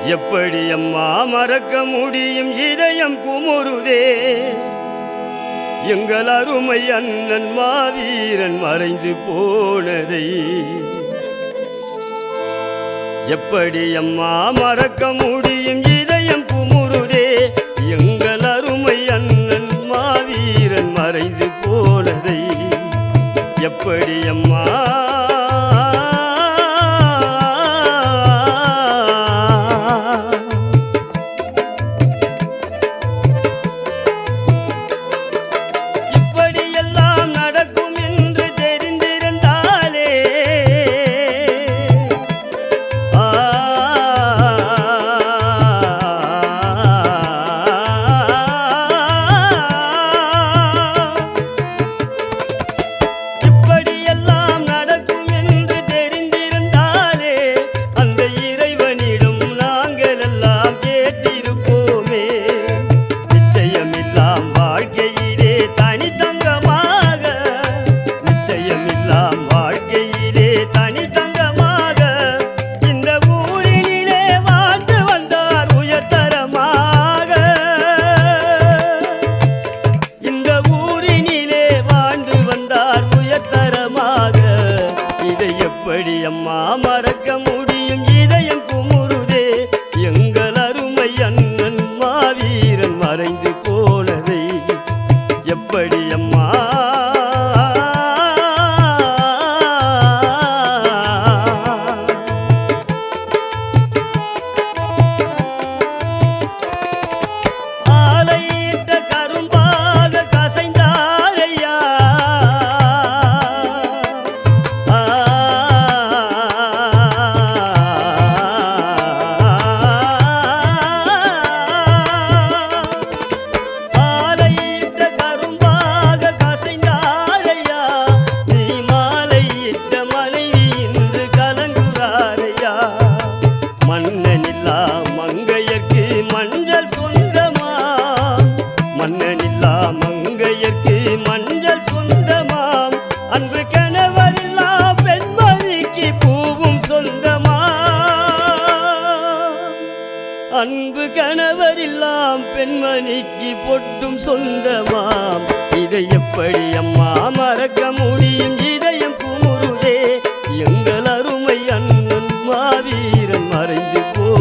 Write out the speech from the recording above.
எப்படி அம்மா மறக்க முடியும் இதயம் குமுறுதே எங்கள் அருமை அண்ணன் மாவீரன் மறைந்து போனதை எப்படி அம்மா மறக்க முடியும் இதயம் குமுறுதே எங்கள் அருமை அண்ணன் மாவீரன் மறைந்து போனதை எப்படி அம்மா அம்மா மறக்க முடியும் இதயம் குமுறுதே எங்கள் அருமை அண்ணன் மாவீரன் மறைந்து போனதை எப்படி அம்மா ஆலையிட்ட கரும்பாக கசைந்தாரையா மங்கையர்க்கு மஞ்சள் சொந்தமாம் அன்பு கணவரில்லா பெண்மணிக்கு பூவும் சொந்தமாம் அன்பு கணவரில்லாம் பெண்மணிக்கு பொட்டும் சொந்தமாம் இதை எப்படி அம்மா மறக்க முடியும் இதயம் குமுறுதே எங்கள் அருமை அண்ணன் மாவீரன் மறைந்து போ